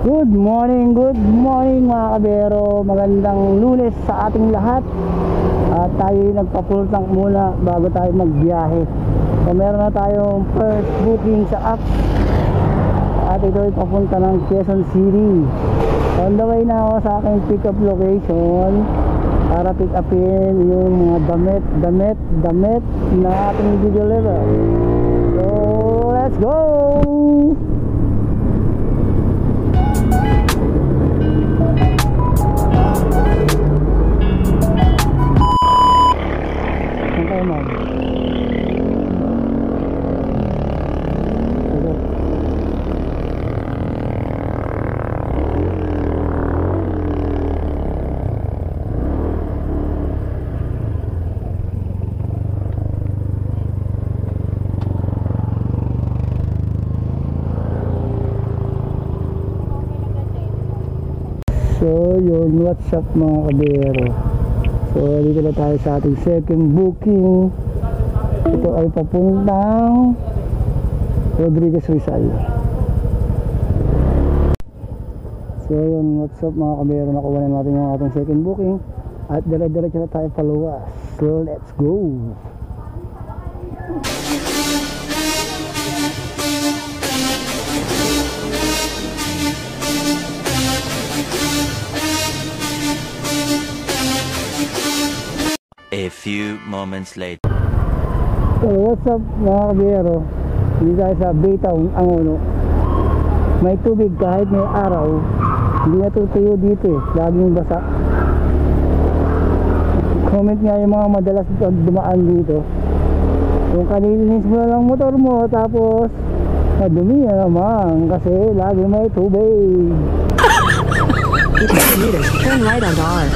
Good morning mga kabero. Magandang Lunes sa ating lahat. At tayo nagpa-full tank muna bago tayo magbiyahe. So meron na tayong first booking sa app. At ito ay papunta ng Quezon City. On the way na ako sa aking pick up location para pick upin yung mga damit na ating i-deliver. So let's go! So yun, what's up mga kabero. So dito na tayo sa ating second booking. Ito ay papuntang Rodriguez Rizal. So yun, what's up mga kabero. Nakuha na natin yung ating second booking. At dire-diretso na tayo paluwas. So let's go. A few moments later. So what's up mga kabiyero. Hindi tayo sa Baytown, Angono. May tubig kahit may araw. Hindi natutuyo dito eh. Laging basa. Comment nga yung mga madalas dumaan dito. Kung kanilinis mo na lang motor mo, tapos madumi na naman kasi lagi may tubig. 50 meters, turn right on R.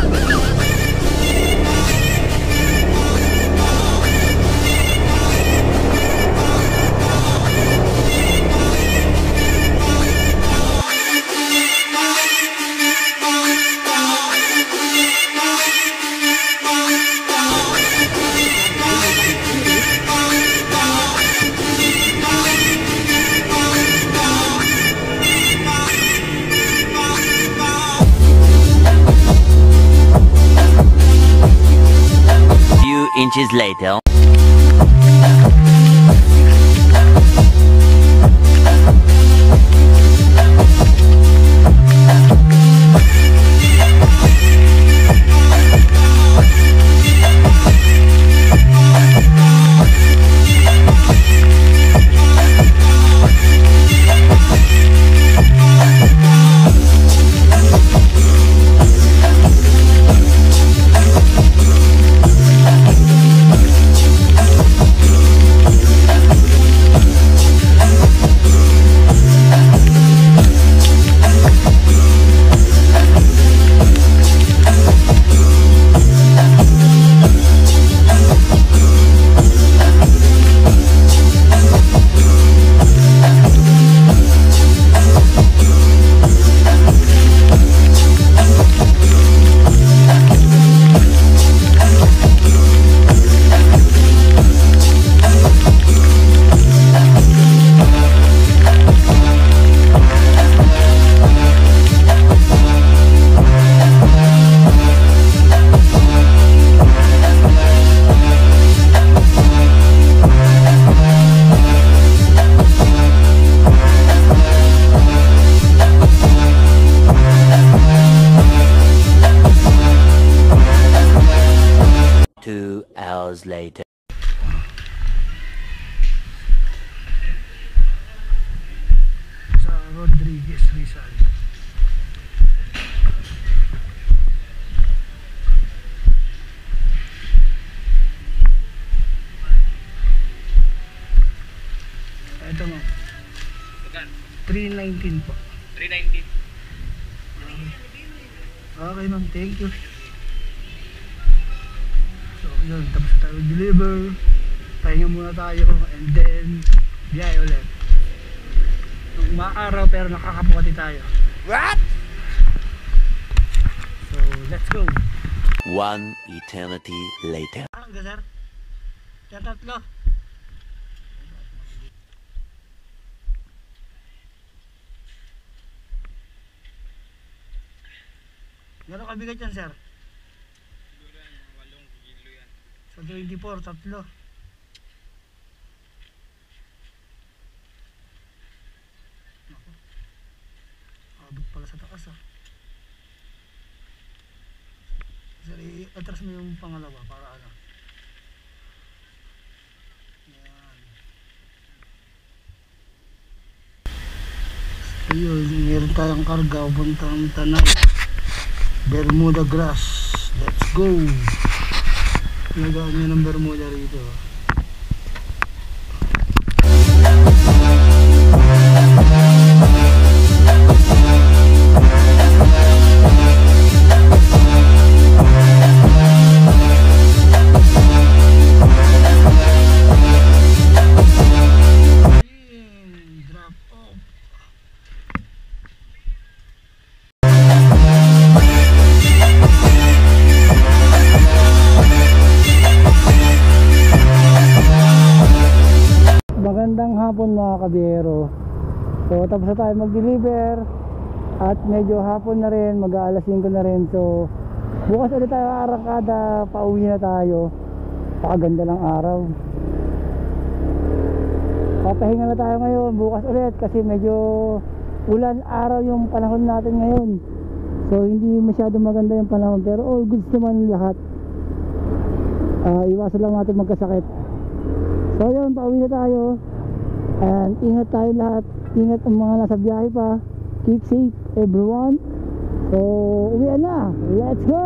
Inches later. Later. Sa Rodriguez Rizal. Ito mo. 319 po. 319. Okay ma'am, thank you. So yun, tapos tayo deliver. Pahinga muna tayo and then biyahe ulit. Maaraw pero nakakabuti tayo. What? So let's go. One eternity later. Hanggang sir? Tatlo. Gano'ng kabigat yan, sir? Sa 24, tatlo. Naku. Abot pala sa taas ah. Sir, i-atras mo yung pangalawa para ano. Yan. Ayun, meron tayong karga puntang Tanay. Bermuda grass. Let's go. Nagaan nyo ng Bermuda rito. Drop off. Magandang hapon mga kabiyero. So tapos na tayo mag-deliver at medyo hapon na rin, mag-aalas 5 na rin. So bukas ulit tayo arangkada, pauwi na tayo. Pakaganda ng araw. Papahinga na tayo ngayon, bukas ulit kasi medyo ulan araw yung panahon natin ngayon. So hindi masyado maganda yung panahon, pero all goods naman lahat. Iwasan lang natin magkasakit. So yun, pauwi na tayo. And ingat tayo lahat. Ingat ang mga nasa biyahe pa. Keep safe everyone. So uwi na. Let's go.